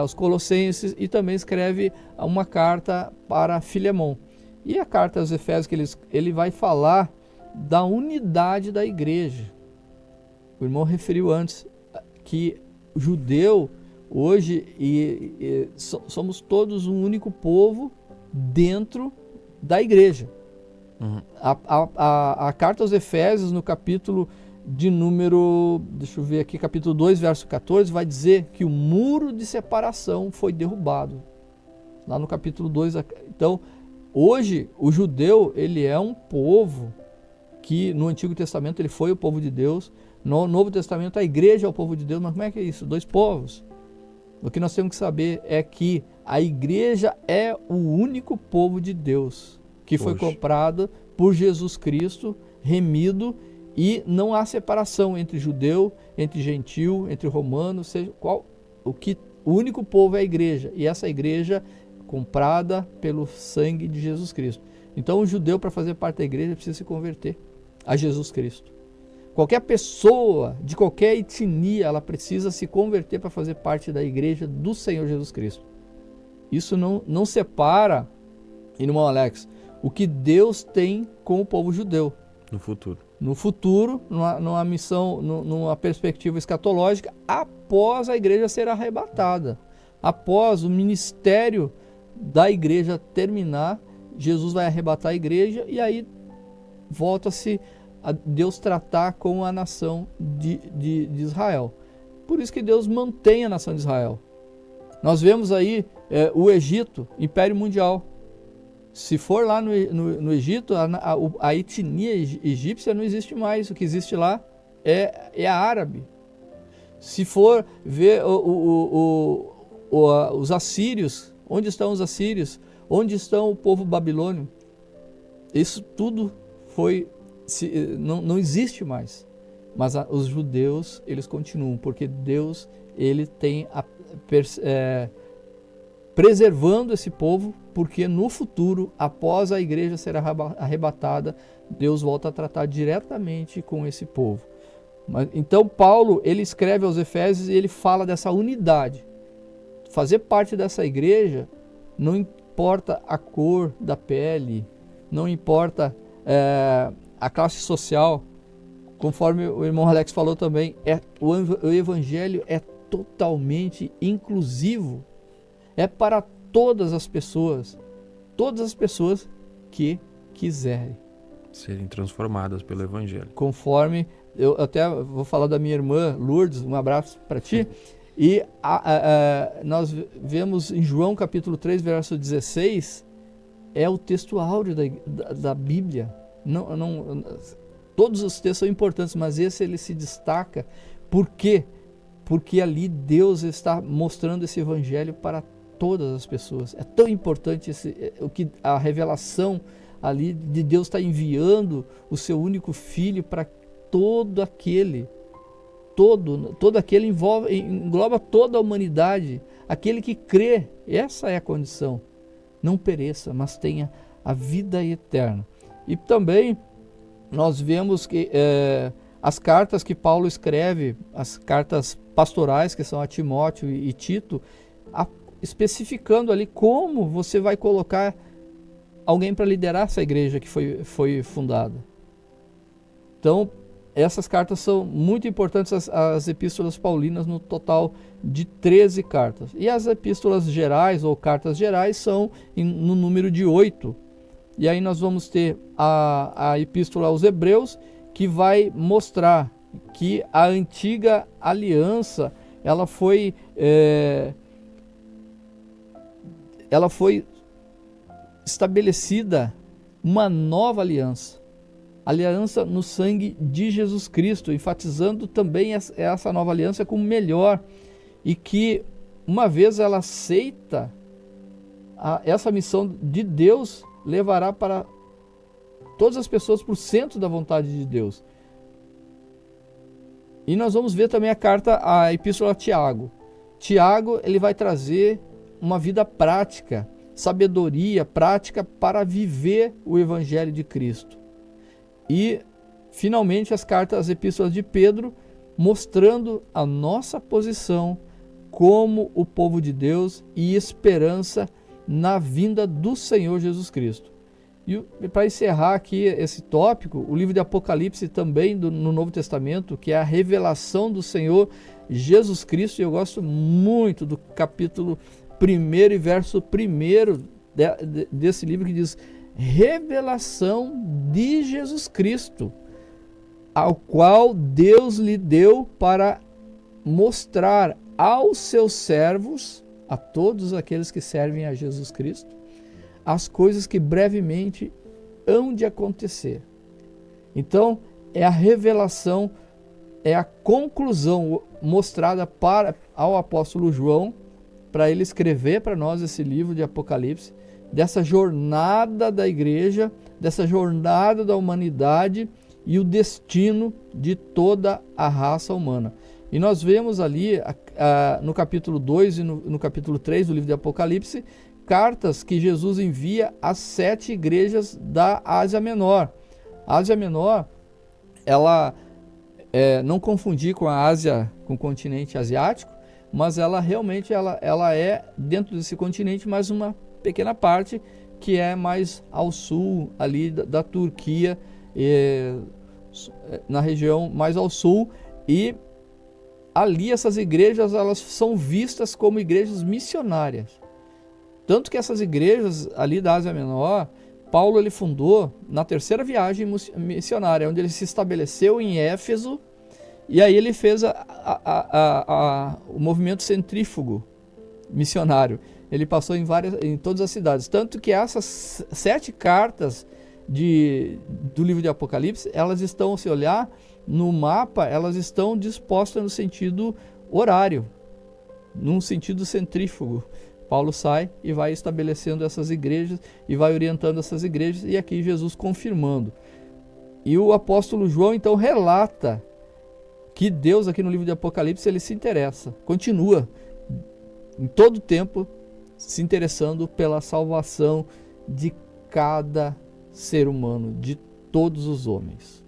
aos Colossenses, e também escreve uma carta para Filemon. E a carta aos Efésios, que ele vai falar da unidade da igreja. O irmão referiu antes que o judeu hoje somos todos um único povo dentro da igreja. Uhum. A carta aos Efésios, no capítulo de número, deixa eu ver aqui, capítulo 2, verso 14, vai dizer que o muro de separação foi derrubado. Lá no capítulo 2, então, hoje o judeu, ele é um povo que no Antigo Testamento ele foi o povo de Deus, no Novo Testamento a igreja é o povo de Deus, mas como é que é isso? 2 povos. O que nós temos que saber é que a igreja é o único povo de Deus, que foi comprado por Jesus Cristo, remido, e não há separação entre judeu, entre gentil, entre romano, seja qual, o único povo é a igreja, e essa igreja comprada pelo sangue de Jesus Cristo. Então o judeu, para fazer parte da igreja, precisa se converter a Jesus Cristo. Qualquer pessoa de qualquer etnia, ela precisa se converter para fazer parte da igreja do Senhor Jesus Cristo. Isso não separa, irmão Alex, o que Deus tem com o povo judeu. No futuro, numa missão, numa perspectiva escatológica, após a igreja ser arrebatada. Após o ministério da igreja terminar, Jesus vai arrebatar a igreja, e aí volta-se a Deus tratar com a nação de Israel. Por isso que Deus mantém a nação de Israel. Nós vemos aí o Egito, Império Mundial. Se for lá no Egito, a etnia egípcia não existe mais. O que existe lá é a árabe. Se for ver os assírios, onde estão os assírios? Onde estão o povo babilônio? Isso tudo não existe mais. Mas os judeus, eles continuam, porque Deus, ele tem preservando esse povo, porque no futuro, após a igreja ser arrebatada, Deus volta a tratar diretamente com esse povo. Então Paulo, ele escreve aos Efésios e ele fala dessa unidade. Fazer parte dessa igreja, não importa a cor da pele, não importa a classe social, conforme o irmão Alex falou também, o evangelho é totalmente inclusivo. É para todas as pessoas que quiserem serem transformadas pelo evangelho. Conforme, eu até vou falar da minha irmã Lourdes, um abraço para ti, e nós vemos em João capítulo 3, verso 16, é o texto áureo da Bíblia. Todos os textos são importantes, mas esse ele se destaca. Por quê? Porque ali Deus está mostrando esse evangelho para todas as pessoas. É tão importante a revelação ali de Deus estar enviando o seu único filho para todo aquele engloba toda a humanidade, aquele que crê. Essa é a condição. Não pereça, mas tenha a vida eterna. E também nós vemos que as cartas que Paulo escreve, as cartas pastorais, que são a Timóteo e Tito, especificando ali como você vai colocar alguém para liderar essa igreja que foi fundada. Então, essas cartas são muito importantes, as epístolas paulinas, no total de 13 cartas. E as epístolas gerais, ou cartas gerais, são no número de 8. E aí nós vamos ter a epístola aos Hebreus, que vai mostrar que a antiga aliança ela foi estabelecida uma nova aliança no sangue de Jesus Cristo, enfatizando também essa nova aliança como melhor, e que uma vez ela aceita essa missão de Deus, levará para todas as pessoas para o centro da vontade de Deus. E nós vamos ver também a epístola a Tiago. Tiago, ele vai trazer uma vida prática, sabedoria prática para viver o evangelho de Cristo. E finalmente as epístolas de Pedro, mostrando a nossa posição como o povo de Deus e esperança na vinda do Senhor Jesus Cristo. E para encerrar aqui esse tópico, o livro de Apocalipse também no Novo Testamento, que é a revelação do Senhor Jesus Cristo, e eu gosto muito do capítulo 1 e verso 1 desse livro, que diz: revelação de Jesus Cristo, ao qual Deus lhe deu para mostrar aos seus servos, a todos aqueles que servem a Jesus Cristo, as coisas que brevemente hão de acontecer. Então, é a revelação, é a conclusão mostrada ao apóstolo João, para ele escrever para nós esse livro de Apocalipse, dessa jornada da igreja, dessa jornada da humanidade e o destino de toda a raça humana. E nós vemos ali, no capítulo 2 e no capítulo 3 do livro de Apocalipse, cartas que Jesus envia às 7 igrejas da Ásia Menor. A Ásia Menor, ela não confundir com a Ásia, com o continente asiático, mas ela realmente ela é dentro desse continente, mais uma pequena parte que é mais ao sul ali da Turquia, na região mais ao sul, e ali essas igrejas elas são vistas como igrejas missionárias. Tanto que essas igrejas ali da Ásia Menor, Paulo ele fundou na 3ª viagem missionária, onde ele se estabeleceu em Éfeso, e aí ele fez o movimento centrífugo missionário. Ele passou em todas as cidades. Tanto que essas 7 cartas do livro de Apocalipse, elas estão, se olhar no mapa, elas estão dispostas no sentido horário, num sentido centrífugo. Paulo sai e vai estabelecendo essas igrejas e vai orientando essas igrejas, e aqui Jesus confirmando. E o apóstolo João então relata que Deus aqui no livro de Apocalipse ele se interessa, continua em todo o tempo se interessando pela salvação de cada ser humano, de todos os homens.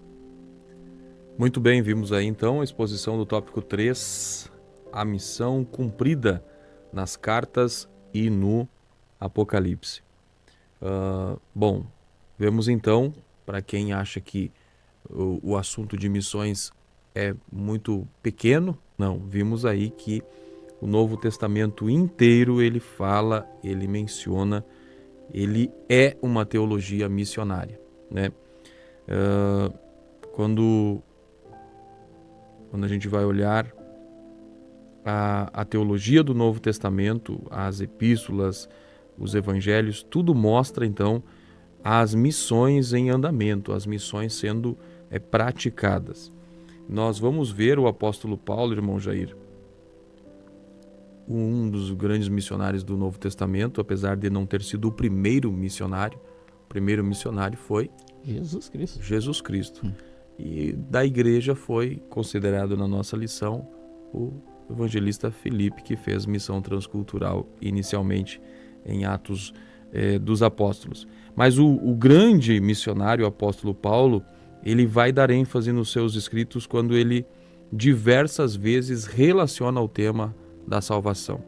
Muito bem, vimos aí então a exposição do tópico 3, a missão cumprida nas cartas e no Apocalipse. Bom, vemos então, para quem acha que o assunto de missões é muito pequeno, não, vimos aí que o Novo Testamento inteiro ele fala, ele menciona, ele é uma teologia missionária, né? Quando a gente vai olhar a teologia do Novo Testamento, as epístolas, os evangelhos, tudo mostra então as missões em andamento, as missões sendo praticadas. Nós vamos ver o apóstolo Paulo, irmão Jair, um dos grandes missionários do Novo Testamento, apesar de não ter sido o primeiro missionário foi Jesus Cristo. E da igreja foi considerado na nossa lição o evangelista Filipe, que fez missão transcultural inicialmente em Atos dos Apóstolos. Mas o grande missionário, o apóstolo Paulo, ele vai dar ênfase nos seus escritos quando ele diversas vezes relaciona o tema da salvação.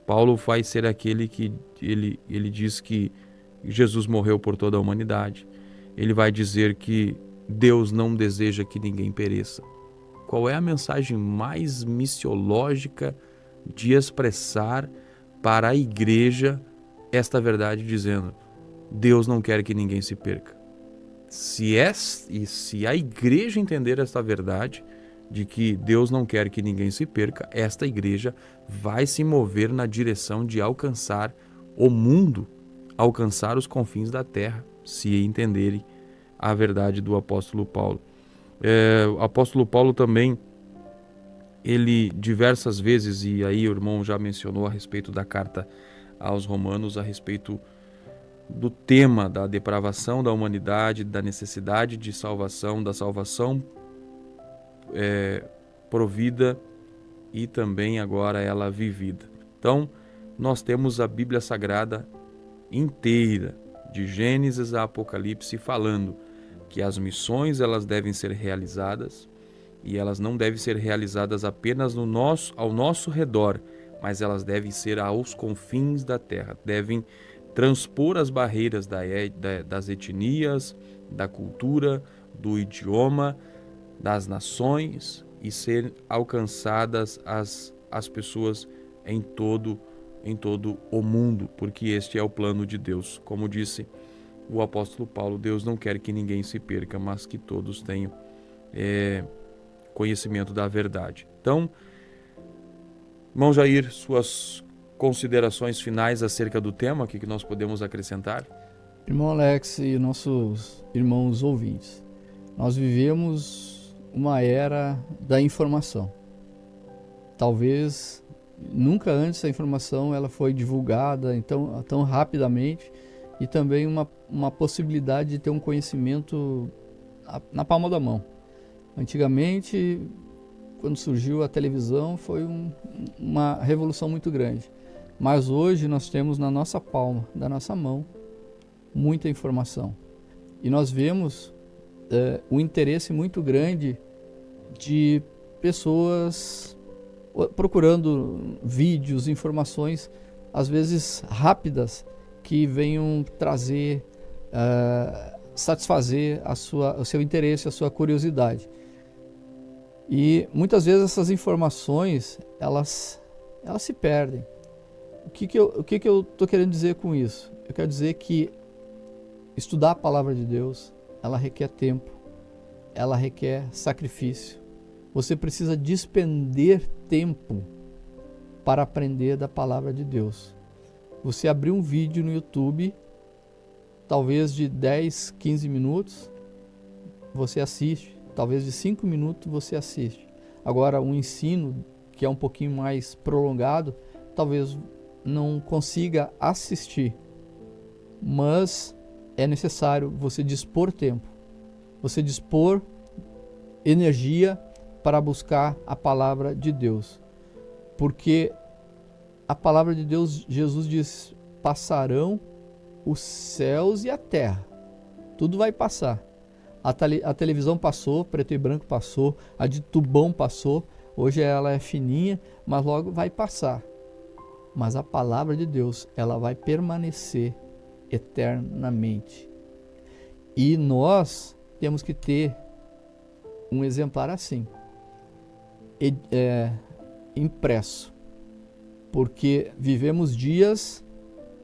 Paulo vai ser aquele que ele diz que Jesus morreu por toda a humanidade. Ele vai dizer que Deus não deseja que ninguém pereça. Qual é a mensagem mais missiológica de expressar para a igreja esta verdade, dizendo: Deus não quer que ninguém se perca. se a igreja entender esta verdade, de que Deus não quer que ninguém se perca, esta igreja vai se mover na direção de alcançar o mundo, alcançar os confins da terra, se entenderem a verdade do apóstolo Paulo. O apóstolo Paulo também, ele diversas vezes, e aí o irmão já mencionou a respeito da carta aos Romanos, a respeito do tema da depravação da humanidade, da necessidade de salvação, da salvação provida e também agora ela vivida. Então, nós temos a Bíblia Sagrada inteira, de Gênesis a Apocalipse, falando que as missões elas devem ser realizadas, e elas não devem ser realizadas apenas ao nosso redor, mas elas devem ser aos confins da terra, devem transpor as barreiras das etnias, da cultura, do idioma, das nações, e ser alcançadas as pessoas em todo o mundo, porque este é o plano de Deus. Como disse o apóstolo Paulo, Deus não quer que ninguém se perca, mas que todos tenham conhecimento da verdade. Então, irmão Jair, suas considerações finais acerca do tema, o que nós podemos acrescentar? Irmão Alex e nossos irmãos ouvintes, nós vivemos uma era da informação. Talvez nunca antes a informação ela foi divulgada então, tão rapidamente, e também uma possibilidade de ter um conhecimento na palma da mão. Antigamente, quando surgiu a televisão, foi uma revolução muito grande. Mas hoje nós temos na nossa palma, da nossa mão, muita informação. E nós vemos um interesse muito grande de pessoas procurando vídeos, informações, às vezes rápidas, que venham trazer, satisfazer o seu interesse, a sua curiosidade. E muitas vezes essas informações, elas se perdem. O que eu estou querendo dizer com isso? Eu quero dizer que estudar a palavra de Deus, ela requer tempo, ela requer sacrifício. Você precisa despender tempo para aprender da palavra de Deus. Você abrir um vídeo no YouTube, talvez de 10, 15 minutos, você assiste. Talvez de 5 minutos você assiste. Agora, um ensino que é um pouquinho mais prolongado, talvez não consiga assistir. Mas é necessário você dispor tempo, você dispor energia para buscar a palavra de Deus. Porque a palavra de Deus, Jesus diz, passarão os céus e a terra. Tudo vai passar. A televisão passou, preto e branco passou, a de tubão passou, hoje ela é fininha, mas logo vai passar. Mas a palavra de Deus, ela vai permanecer eternamente. E nós temos que ter um exemplar assim, impresso, porque vivemos dias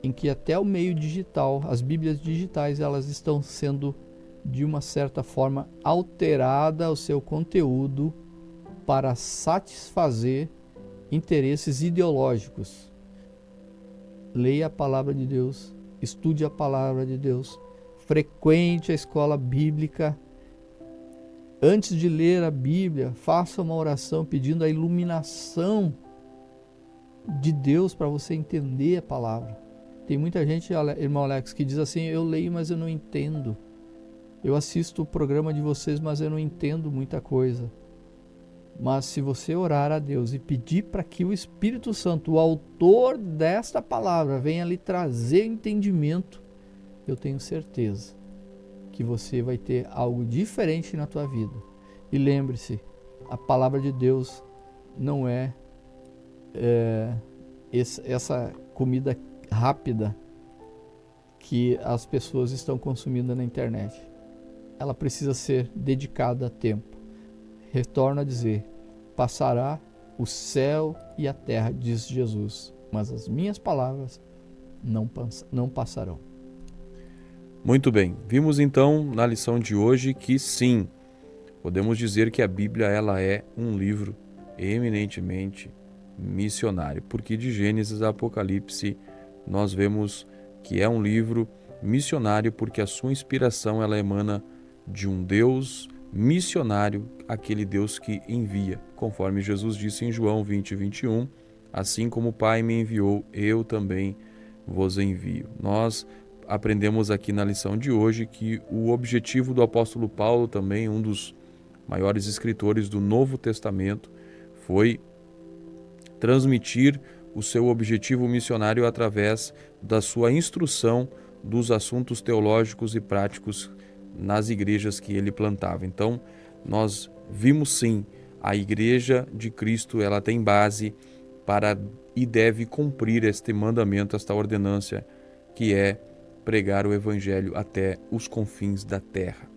em que até o meio digital, as Bíblias digitais, elas estão sendo de uma certa forma alterada o seu conteúdo para satisfazer interesses ideológicos. Leia a palavra de Deus, estude a palavra de Deus, frequente a escola bíblica. Antes de ler a Bíblia, faça uma oração pedindo a iluminação de Deus para você entender a palavra. Tem muita gente, irmão Alex, que diz assim, eu leio, mas eu não entendo. Eu assisto o programa de vocês, mas eu não entendo muita coisa. Mas se você orar a Deus e pedir para que o Espírito Santo, o autor desta palavra, venha lhe trazer entendimento, eu tenho certeza que você vai ter algo diferente na tua vida. E lembre-se, a palavra de Deus não é essa comida rápida que as pessoas estão consumindo na internet. Ela precisa ser dedicada a tempo. Retorno a dizer, passará o céu e a terra, diz Jesus, mas as minhas palavras não passarão. Muito bem, vimos então na lição de hoje que sim, podemos dizer que a Bíblia ela é um livro eminentemente missionário, porque de Gênesis a Apocalipse nós vemos que é um livro missionário porque a sua inspiração ela emana de um Deus missionário, aquele Deus que envia, conforme Jesus disse em João 20:21, assim como o Pai me enviou, eu também vos envio. Nós aprendemos aqui na lição de hoje que o objetivo do apóstolo Paulo, também um dos maiores escritores do Novo Testamento, foi transmitir o seu objetivo missionário através da sua instrução dos assuntos teológicos e práticos nas igrejas que ele plantava. Então, nós vimos sim, a igreja de Cristo, ela tem base para e deve cumprir este mandamento, esta ordenância, que é pregar o evangelho até os confins da terra.